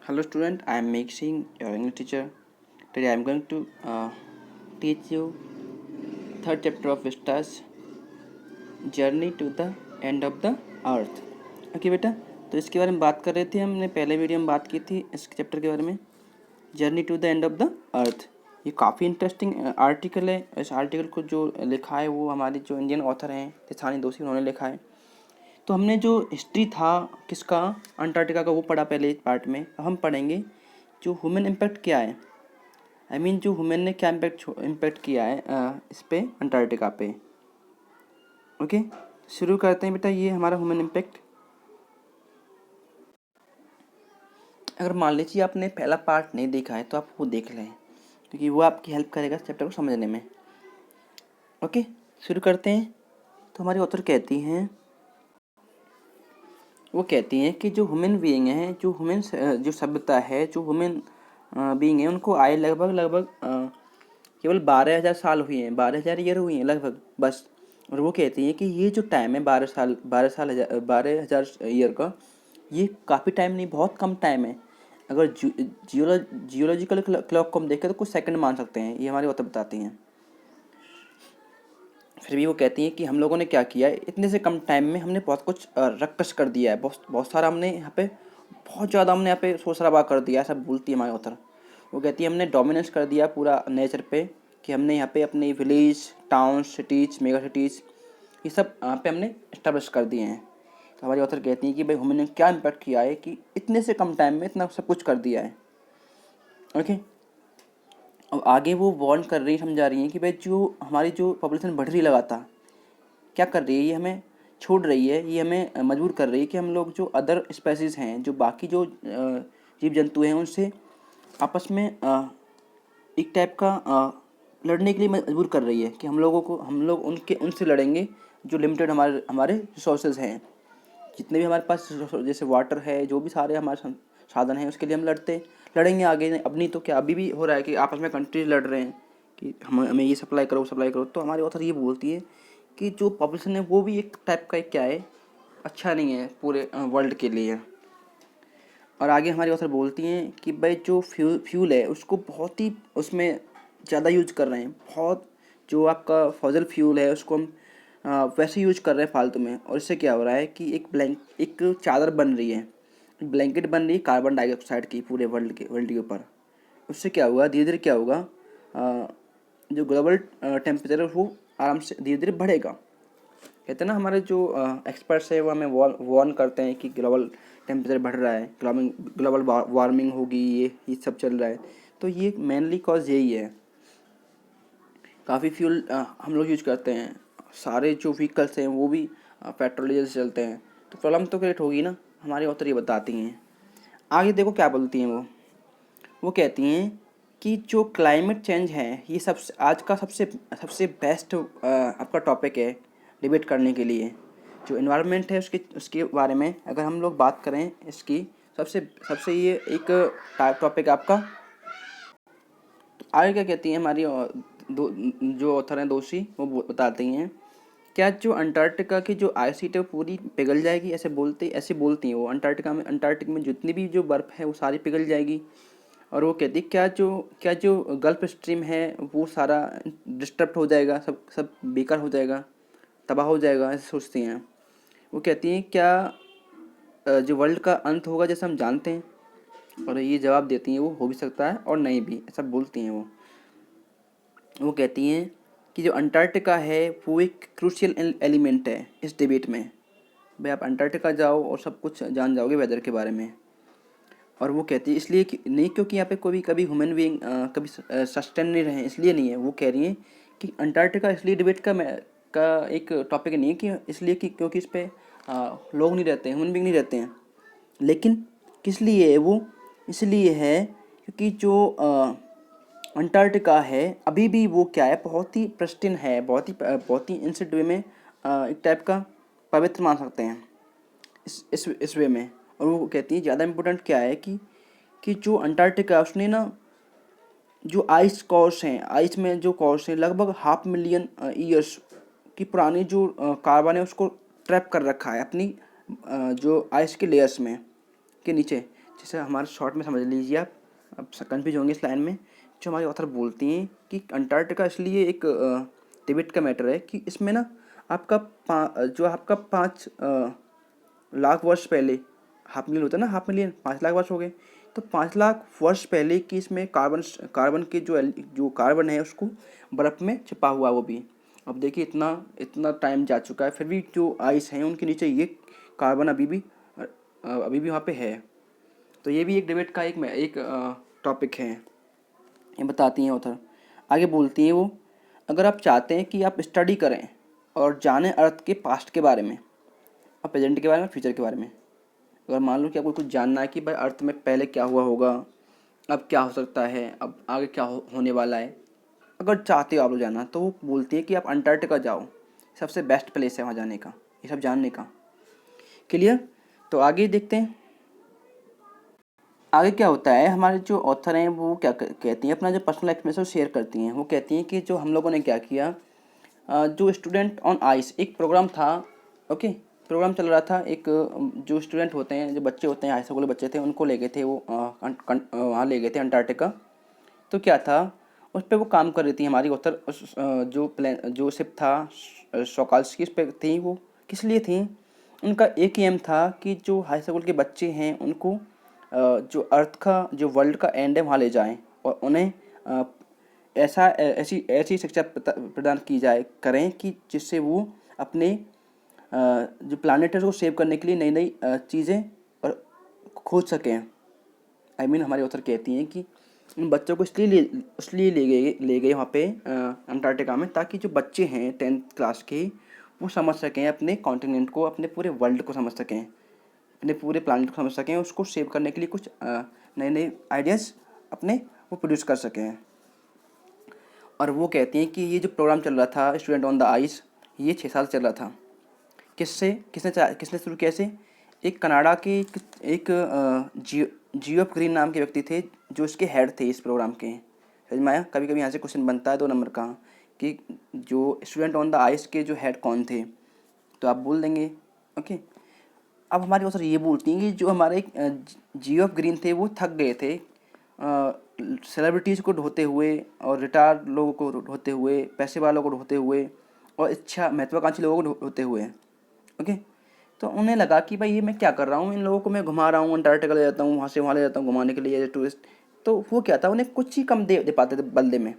Hello student, I am Mixing, your English teacher. Today I am going to teach you third chapter of Vistas, Journey to the End of the Earth. Okay बेटा, तो इसके बारे में बात कर रहे थे। हमने पहले वीडियो में बात की थी इस चैप्टर के बारे में, journey to the end of the earth. ये काफ़ी इंटरेस्टिंग आर्टिकल है। इस आर्टिकल को जो लिखा है वो हमारे जो इंडियन ऑथर हैं तिसानी दोषी, उन्होंने लिखा है। तो हमने जो हिस्ट्री था किसका, अंटार्कटिका का, वो पढ़ा पहले इस पार्ट में। अब हम पढ़ेंगे जो ह्यूमन इम्पैक्ट क्या है, जो ह्यूमन ने क्या इम्पैक्ट किया है इस पे, अंटार्कटिका पे। ओके, शुरू करते हैं बेटा। ये हमारा ह्यूमन इम्पैक्ट। अगर मान लीजिए आपने पहला पार्ट नहीं देखा है तो आप वो देख लें, क्योंकि वो आपकी हेल्प करेगा चैप्टर को समझने में। ओके, शुरू करते हैं। तो हमारी ऑथर कहती हैं, वो कहती हैं कि जो ह्यूमन बीइंग है, जो सभ्यता है, जो ह्यूमन बीइंग है, उनको आए लगभग केवल 12,000 साल हुए हैं, 12,000 ईयर हुए हैं लगभग बस। और वो कहती हैं कि ये जो टाइम है 12,000 ईयर का, ये काफ़ी टाइम नहीं, बहुत कम टाइम है। अगर जियोलॉजिकल क्लॉक को हम देखें तो कुछ सेकंड मान सकते हैं, ये हमारी ऑथर बताती हैं। फिर भी वो कहती हैं कि हम लोगों ने क्या किया है, इतने से कम टाइम में हमने बहुत कुछ रक्कस कर दिया है, बहुत सारा हमने यहाँ पे, बहुत ज़्यादा हमने यहाँ पे शोर शराबा कर दिया है, सब बोलती है हमारी ऑथर। वो कहती है हमने डोमिनेंस कर दिया पूरा नेचर पे, कि हमने यहाँ पे अपने village, town, cities, mega cities, ये सब यहाँ पे हमने इस्टेब्लिश कर दिए हैं। तो हमारी ऑथर कहती हैं कि भाई हमने क्या इम्पैक्ट किया है कि इतने से कम टाइम में इतना सब कुछ कर दिया है। ओके, अब आगे वो वार्न कर रही, समझा रही हैं कि भाई जो हमारी जो पॉपुलेशन बढ़ रही लगातार, क्या कर रही है, ये हमें छोड़ रही है, ये हमें मजबूर कर रही है कि हम लोग जो अदर स्पेसीज़ हैं, जो बाकी जो जीव जंतु हैं, उनसे आपस में एक टाइप का लड़ने के लिए मजबूर कर रही है कि हम लोग उनसे लड़ेंगे जो लिमिटेड हमारे रिसोर्सेज हैं। जितने भी हमारे पास जैसे वाटर है, जो भी सारे हमारे साधन हैं, उसके लिए हम लड़ेंगे आगे। अब नहीं तो क्या, अभी भी हो रहा है कि आपस में कंट्रीज लड़ रहे हैं कि हमें ये सप्लाई करो, सप्लाई करो। तो हमारी ऑथर ये बोलती है कि जो पॉपुलेशन है वो भी एक टाइप का क्या है, अच्छा नहीं है पूरे वर्ल्ड के लिए। और आगे हमारी ऑथर बोलती हैं कि भाई जो फ्यूल है उसको बहुत ही उसमें ज़्यादा यूज कर रहे हैं, बहुत। जो आपका फॉसिल फ्यूल है उसको हम वैसे यूज कर रहे हैं फालतू में। और इससे क्या हो रहा है कि एक चादर बन रही है, एक ब्लैंकेट बन रही है कार्बन डाइऑक्साइड की पूरे वर्ल्ड के ऊपर। उससे क्या होगा, धीरे धीरे क्या होगा, जो ग्लोबल टेम्परेचर है वो आराम से धीरे धीरे बढ़ेगा। कहते हैं ना, हमारे जो एक्सपर्ट्स है वो हमें वार्न करते हैं कि ग्लोबल टेम्परेचर बढ़ रहा है, ग्लोबल वार्मिंग होगी, ये सब चल रहा है। तो ये मेनली कॉज यही है। काफ़ी फ्यूल हम लोग यूज करते हैं, सारे जो व्हीकल्स हैं वो भी पेट्रोल डीजल से चलते हैं, तो प्रॉब्लम तो क्रिएट होगी ना। हमारी ऑथर ये बताती हैं। आगे देखो क्या बोलती हैं वो कहती हैं कि जो क्लाइमेट चेंज है, ये सबसे आज का सबसे सबसे बेस्ट आपका टॉपिक है डिबेट करने के लिए। जो इन्वायरमेंट है उसके बारे में अगर हम लोग बात करें, इसकी सबसे सबसे ये एक टॉपिक आपका। तो आगे क्या कहती हैं हमारी जो ऑथर हैं दोषी, वो बताती हैं क्या जो अंटार्कटिका की जो आइस शीट है वो पूरी पिघल जाएगी, ऐसे बोलती हैं वो। अंटार्कटिक में जितनी भी जो बर्फ़ है वो सारी पिघल जाएगी। और वो कहती क्या जो गल्फ स्ट्रीम है वो सारा डिस्टर्ब हो जाएगा, सब सब बेकार हो जाएगा, तबाह हो जाएगा, ऐसे सोचती हैं। वो कहती हैं क्या जो वर्ल्ड का अंत होगा जैसे हम जानते हैं। और ये जवाब देती हैं वो हो भी सकता है और नहीं भी, ऐसा बोलती हैं वो कहती हैं कि जो अंटार्कटिका है वो एक क्रूशियल एलिमेंट है इस डिबेट में। भाई आप अंटार्कटिका जाओ और सब कुछ जान जाओगे वेदर के बारे में। और वो कहती है इसलिए कि नहीं, क्योंकि यहाँ पे कभी ह्यूमन बीइंग कभी सस्टेन नहीं रहे, इसलिए नहीं है। वो कह रही हैं कि अंटार्कटिका इसलिए डिबेट का एक टॉपिक नहीं है कि इसलिए कि क्योंकि इस पर लोग नहीं रहते हैं, ह्यूमन बीइंग नहीं रहते हैं। लेकिन किस लिए है वो, इसलिए है क्योंकि जो अंटार्कटिका है अभी भी वो क्या है, बहुत ही प्रिस्टीन है, बहुत ही इंसिड वे में एक टाइप का पवित्र मान सकते हैं इस वे में। और वो कहती है ज़्यादा इम्पोर्टेंट क्या है कि जो अंटार्कटिका उसने ना जो आइस कॉर्स हैं, आइस में जो कॉर्स हैं लगभग 500,000 ईयर्स की पुरानी जो कार्बन है उसको ट्रैप कर रखा है अपनी जो आइस के लेयर्स में के नीचे। जैसे हमारे शॉर्ट में समझ लीजिए आप, अब कन्फ्यूज होंगे इस लाइन में। जो हमारे ऑथर बोलती हैं कि अंटार्कटिका इसलिए एक डिबेट का मैटर है कि इसमें ना आपका जो आपका 5 लाख वर्ष पहले हाफ मिलियन होता है ना, हाफ मिलियन 5 लाख वर्ष हो गए, तो 5 लाख वर्ष पहले की इसमें कार्बन के जो कार्बन है उसको बर्फ़ में छिपा हुआ वो भी। अब देखिए इतना इतना टाइम जा चुका है, फिर भी जो आइस हैं उनके नीचे ये कार्बन अभी भी वहाँ पे है। तो ये भी एक डिबेट का एक टॉपिक है, ये बताती हैं ऑथर। आगे बोलती हैं वो, अगर आप चाहते हैं कि आप स्टडी करें और जानें अर्थ के पास्ट के बारे में और प्रेजेंट के बारे में, फ्यूचर के बारे में। अगर मान लो कि आपको कुछ जानना है कि भाई अर्थ में पहले क्या हुआ होगा, अब क्या हो सकता है, अब आगे क्या होने वाला है, अगर चाहते हो आप लोग जानना, तो वो बोलती है कि आप अंटार्कटिका जाओ, सबसे बेस्ट प्लेस है वहाँ जाने का, ये सब जानने का। क्लियर? तो आगे देखते हैं आगे क्या होता है। हमारे जो ऑथर हैं वो क्या कहती हैं, अपना जो पर्सनल एक्सपीरियंस शेयर करती हैं। वो कहती हैं कि जो हम लोगों ने क्या किया, जो स्टूडेंट ऑन आइस एक प्रोग्राम था, ओके, प्रोग्राम चल रहा था। एक जो स्टूडेंट होते हैं, जो बच्चे होते हैं, हाई स्कूल के बच्चे थे, उनको ले गए थे वो वहाँ ले गए थे अंटार्कटिका। तो क्या था, उस पर वो काम कर रही थी हमारी ऑथर। उस जो शिप था सोकाल्स्की, उस पर थी। वो किस लिए थी, उनका एक ही एम था कि जो हाई स्कूल के बच्चे हैं उनको जो अर्थ का, जो वर्ल्ड का एंड है, वहाँ ले जाएं और उन्हें ऐसी शिक्षा प्रदान की जाए करें कि जिससे वो अपने जो प्लानिट है उसको सेव करने के लिए नई नई चीज़ें और खोज सकें। हमारे ऑथर कहती हैं कि उन बच्चों को इसलिए ले गए वहाँ पे अंटार्कटिका में, ताकि जो बच्चे हैं 10th क्लास के, वो समझ सकें अपने कॉन्टिनेंट को, अपने पूरे वर्ल्ड को समझ सकें, अपने पूरे प्लानिट को समझ सकें, उसको सेव करने के लिए कुछ नए नए आइडियाज़ अपने वो प्रोड्यूस कर सकें। और वो कहती हैं कि ये जो प्रोग्राम चल रहा था स्टूडेंट ऑन द आइस, ये 6 साल चल रहा था। किसने शुरू किया इसे? एक कनाडा के एक जियोफ ग्रीन नाम के व्यक्ति थे, जो इसके हेड थे इस प्रोग्राम के। समझ में आया? कभी कभी यहाँ से क्वेश्चन बनता है 2 नंबर का कि जो स्टूडेंट ऑन द आइस के जो हेड कौन थे, तो आप बोल देंगे। ओके, अब हमारी ऑथर ये बोलती हैं कि जो हमारे जियोफ ग्रीन थे वो थक गए थे सेलिब्रिटीज़ को ढोते हुए और रिटायर्ड लोगों को ढोते हुए, पैसे वालों को ढोते हुए और महत्वाकांक्षी लोगों को ढोते हुए। ओके, तो उन्हें लगा कि भाई ये मैं क्या कर रहा हूँ, इन लोगों को मैं घुमा रहा हूँ, अंटार्कटिका ले जाता हूँ, वहाँ से वहाँ ले जाता हूँ घुमाने के लिए एज ए टूरिस्ट। तो वो क्या था, उन्हें कुछ ही कम दे पाते थे बदले में।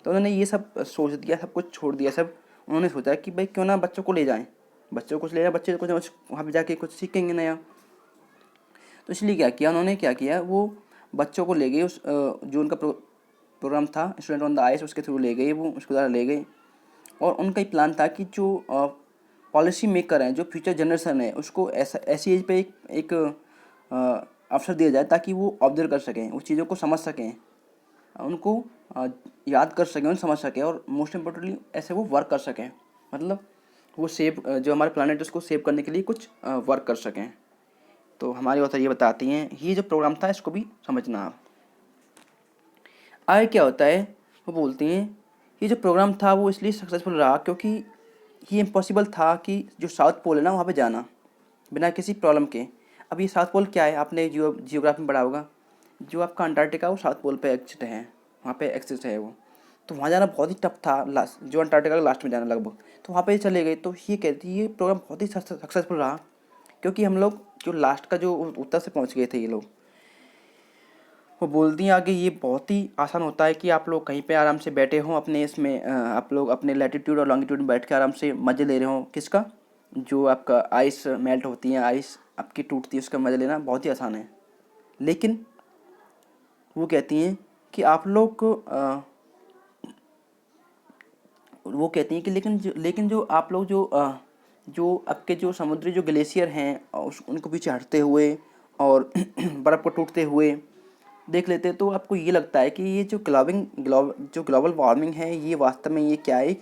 तो उन्होंने ये सब सोच दिया, सब कुछ छोड़ दिया सब। उन्होंने सोचा कि भाई क्यों ना बच्चों को ले जाएँ, बच्चों को ले जाए, बच्चे कुछ वहाँ पर जाके कुछ सीखेंगे नया। तो इसलिए क्या किया, वो बच्चों को ले गए उस जो उनका प्रोग्राम था स्टूडेंट ऑन द आइस, उसके थ्रू ले गए, वो उसके द्वारा ले गए। और उनका ही प्लान था कि जो पॉलिसी मेकर हैं, जो फ्यूचर जनरेशन है, उसको ऐसी एज पे एक अवसर दिया जाए ताकि वो ऑब्जर्व कर सकें, उस चीज़ों को समझ सकें, उनको याद कर सकें, उन्हें समझ सकें, और मोस्ट इम्पोर्टेंटली ऐसे वो वर्क कर सकें। मतलब वो जो हमारे प्लानट है उसको सेव करने के लिए कुछ वर्क कर सकें। तो हमारी ऑथर ये बताती हैं, ये जो प्रोग्राम था इसको भी समझना आप। आगे क्या होता है, वो बोलती हैं ये जो प्रोग्राम था वो इसलिए सक्सेसफुल रहा क्योंकि ये इम्पॉसिबल था कि जो साउथ पोल है ना वहाँ पे जाना बिना किसी प्रॉब्लम के। अब ये साउथ पोल क्या है, आपने जियोग्राफी में पढ़ा होगा, जो आपका अंटार्कटिका वो साउथ पोल पे एक्सिस्ट है, वहाँ पे एक्सिस्ट है वो। तो वहाँ जाना बहुत ही टफ था, लास्ट जो अंटार्कटिका का लास्ट में जाना लगभग। तो वहाँ पे चले गए। तो ये कहती है ये प्रोग्राम बहुत ही सक्सेसफुल रहा क्योंकि हम लोग जो लास्ट का जो उत्तर से पहुँच गए थे ये लोग। वो बोलती हैं आगे, ये बहुत ही आसान होता है कि आप लोग कहीं पे आराम से बैठे हों अपने इसमें, आप लोग अपने लैटिट्यूड और लॉन्गिट्यूड में बैठ के आराम से मज़े ले रहे हों। किसका? जो आपका आइस मेल्ट होती है, आइस आपकी टूटती है, उसका मज़ा लेना बहुत ही आसान है। लेकिन वो कहती हैं कि आप लोग को वो कहती हैं कि लेकिन जो आप लोग जो आपके जो समुद्री जो ग्लेशियर हैं उनको पीछे हटते हुए और बर्फ़ को टूटते हुए देख लेते हैं, तो आपको ये लगता है कि ये जो ग्लोबल वार्मिंग है, ये वास्तव में ये क्या है,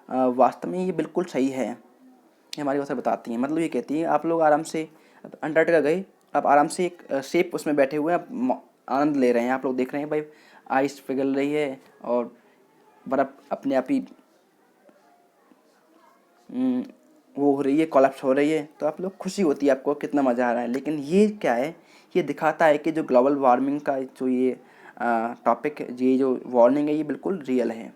वास्तव में ये बिल्कुल सही है। ये हमारी भाषा बताती हैं। मतलब ये कहती है आप लोग आराम से अंटार्कटिका गए, आप आराम से एक सेफ उसमें बैठे हुए हैं, आप आनंद ले रहे हैं, आप लोग देख रहे हैं भाई आइस पिघल रही है और बर्फ़ अपने आप ही वो हो रही है, कोलैप्स हो रही है, तो आप लोग खुशी होती है, आपको कितना मज़ा आ रहा है। लेकिन ये क्या है, ये दिखाता है कि जो ग्लोबल वार्मिंग का जो ये टॉपिक, ये जो वार्निंग है, ये बिल्कुल रियल है।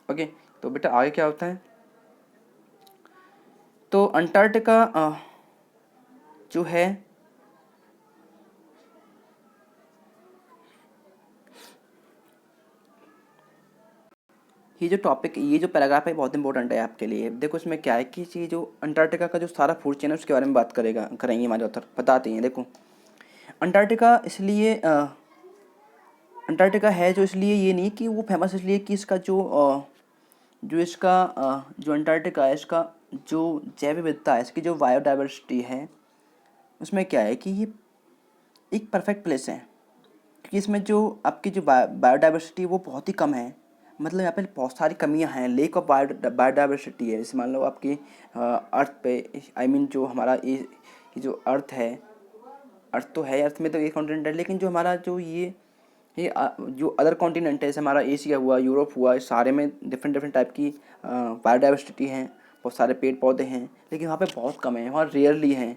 ओके, तो बेटा आगे क्या होता है, तो अंटार्कटिका जो है ये जो टॉपिक, ये जो पैराग्राफ है बहुत इंपॉर्टेंट है आपके लिए। देखो इसमें क्या है कि ये जो अंटार्कटिका का जो सारा फूड चेन है उसके बारे में बात करेंगे हमारे ऑथर, बताते हैं। देखो अंटार्कटिका इसलिए अंटार्कटिका है जो इसलिए ये नहीं कि वो फेमस इसलिए कि इसका जो अंटार्कटिका है, इसका जो जैव विविधता है, इसकी जो बायोडाइवर्सिटी है, उसमें क्या है कि ये एक परफेक्ट प्लेस है। क्योंकि इसमें जो आपकी जो बायोडाइवर्सिटी वो बहुत ही कम है, मतलब यहाँ पे बहुत सारी कमियां हैं, लेक ऑफ बायोडाइवर्सिटी है। जैसे मान लो आपकी अर्थ पे, आई मीन जो हमारा ये जो अर्थ है, अर्थ तो है, अर्थ में तो एक कॉन्टिनेंट है, लेकिन जो हमारा जो जो अदर कॉन्टिनेंट है, जैसे हमारा एशिया हुआ, यूरोप हुआ, इस सारे में डिफरेंट डिफरेंट टाइप की बायोडाइवर्सिटी हैं, बहुत सारे पेड़ पौधे हैं, लेकिन वहाँ पे बहुत कम है, वहाँ रेयरली हैं,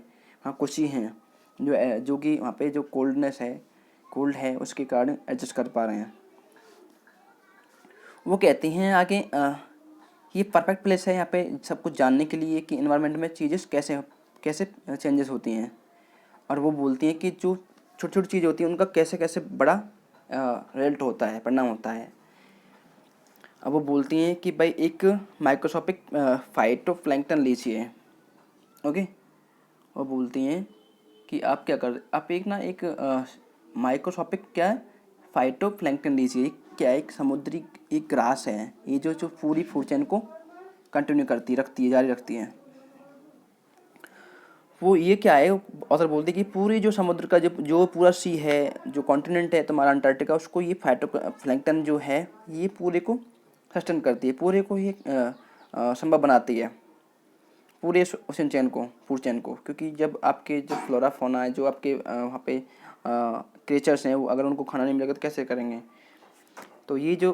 वहाँ कुछ ही हैं जो कि वहाँ पे जो कोल्ड है उसके कारण एडजस्ट कर पा रहे हैं। वो कहती हैं आगे ये परफेक्ट प्लेस है यहाँ पे सब कुछ जानने के लिए कि इन्वायरमेंट में चीज़ें कैसे कैसे चेंजेस होती हैं, और वो बोलती हैं कि जो छोटी छोटी चीज़ होती हैं उनका कैसे कैसे बड़ा रिजल्ट होता है, परिणाम होता है। अब वो बोलती हैं कि भाई एक माइक्रोस्कोपिक फाइटोप्लैंक्टन लीजिए। ओके, वो बोलती हैं कि आप एक माइक्रोस्कोपिक क्या है, फाइटोप्लैंक्टन लीजिए। क्या है, एक समुद्री एक ग्रास है, ये जो पूरी फूड चेन को कंटिन्यू जारी रखती है। वो ये क्या है, ऑथर बोलते हैं कि पूरी जो समुद्र का जो पूरा सी है, जो कॉन्टिनेंट है तुम्हारा अंटार्कटिका, उसको ये फाइटोप्लैंक्टन जो है ये पूरे को सस्टेन करती है, पूरे को ये संभव बनाती है, पूरे ओशन चेन को, फूड चेन को। क्योंकि जब आपके जो फ्लोरा फोना है, जो आपके वहाँ पे क्रिएचर्स हैं, वो अगर उनको खाना नहीं मिलेगा तो कैसे करेंगे। तो ये जो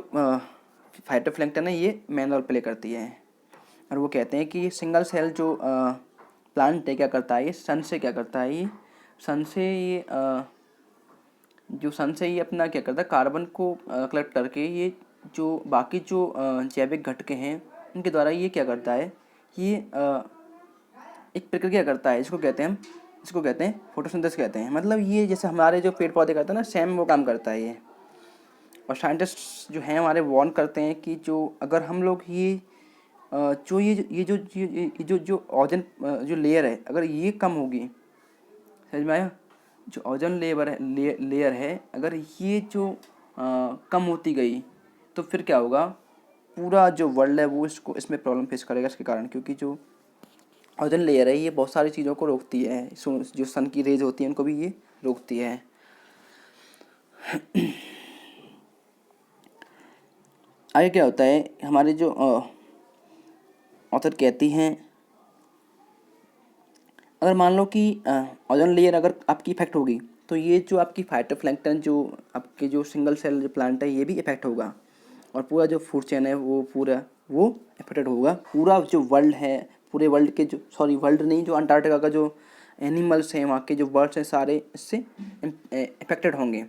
फाइटोप्लैंक्टन है ये मेन रोल प्ले करती है। और वो कहते हैं कि ये सिंगल सेल जो प्लांट है क्या करता है, ये सन से क्या करता है, ये सन से ये अपना क्या करता है, कार्बन को कलेक्ट करके ये जो बाकी जो जैविक घटकें हैं उनके द्वारा ये क्या करता है, ये एक प्रक्रिया करता है, इसको कहते हैं फोटोसिंथेसिस कहते हैं। मतलब ये जैसे हमारे जो पेड़ पौधे करते हैं ना, सेम वो काम करता है ये। और साइंटिस्ट जो हैं हमारे वार्न करते हैं कि जो अगर हम लोग जो ओजन जो लेयर है, अगर ये कम होगी, समझ में आया, जो ओजन लेयर है अगर ये जो कम होती गई तो फिर क्या होगा, पूरा जो वर्ल्ड है वो इसमें प्रॉब्लम फेस करेगा इसके कारण। क्योंकि जो ओजन लेयर है ये बहुत सारी चीज़ों को रोकती है, जो सन की रेज होती है उनको भी ये रोकती है। आगे क्या होता है, हमारे जो ऑथर कहती हैं, अगर मान लो कि ओजोन लेयर अगर आपकी इफेक्ट होगी तो ये जो आपकी फाइटोप्लैंक्टन जो आपके जो सिंगल सेल जो प्लांट है ये भी इफेक्ट होगा, और पूरा जो फूड चेन है वो इफेक्टेड होगा। पूरा जो वर्ल्ड है, पूरे वर्ल्ड के वर्ल्ड नहीं, जो अंटार्कटिका का जो एनिमल्स हैं, वहाँ के जो बर्ड्स हैं, सारे इससे इफेक्टेड होंगे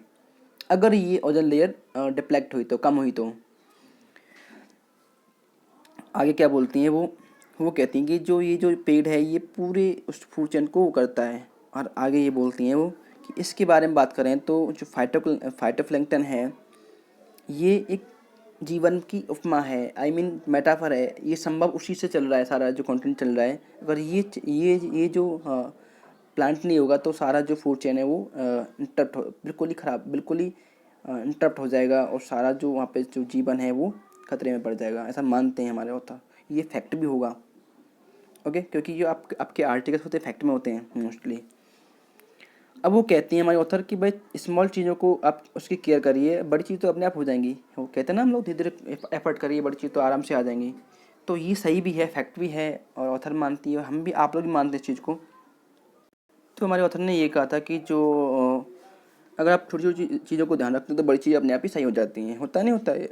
अगर ये ओजोन लेयर डिप्लेक्ट हुई तो, कम हुई तो। आगे क्या बोलती हैं वो कहती हैं कि ये जो पेड़ है ये पूरे उस फूड चेन को वो करता है। और आगे ये बोलती हैं वो कि इसके बारे में बात करें तो जो फाइटोप्लैंक्टन है ये एक जीवन की उपमा है, आई मीन मेटाफर है। ये संभव उसी से चल रहा है, सारा जो कंटेंट चल रहा है। अगर ये जो प्लांट नहीं होगा तो सारा जो फूड चेन है वो बिल्कुल ही इंटरप्ट हो जाएगा, और सारा जो वहाँ पे जो जीवन है वो खतरे में पड़ जाएगा, ऐसा मानते हैं हमारे ऑथर। ये फैक्ट भी होगा। ओके, क्योंकि जो आपके आर्टिकल्स होते हैं फैक्ट में होते हैं मोस्टली। अब वो कहती हैं हमारे ऑथर कि भाई स्मॉल चीज़ों को आप उसकी केयर करिए, बड़ी चीज़ तो अपने आप हो जाएंगी। वो कहते हैं ना हम लोग धीरे धीरे एफर्ट करिए, बड़ी चीज़ तो आराम से आ जाएंगी। तो ये सही भी है, फैक्ट भी है, और ऑथर मानती है, हम भी, आप लोग भी मानते हैं इस चीज़ को। तो हमारे ऑथर ने ये कहा था कि जो अगर आप छोटी छोटी चीज़ों को ध्यान रखते हैं तो बड़ी चीज़ें अपने आप ही सही हो जाती हैं। होता नहीं होता है।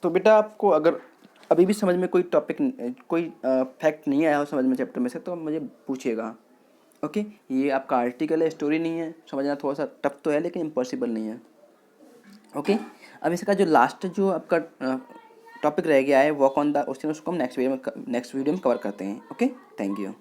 तो बेटा आपको अगर अभी भी समझ में कोई टॉपिक, कोई फैक्ट नहीं आया हो समझ में चैप्टर में से, तो मुझे पूछिएगा, ओके, ये आपका आर्टिकल है, स्टोरी नहीं है। समझना थोड़ा सा टफ तो है लेकिन इम्पॉसिबल नहीं है। ओके, अब इसका जो लास्ट जो आपका टॉपिक रह गया है वॉक ऑन द ओशन, उसको हम नेक्स्ट वीडियो में कवर करते हैं। Okay, thank you.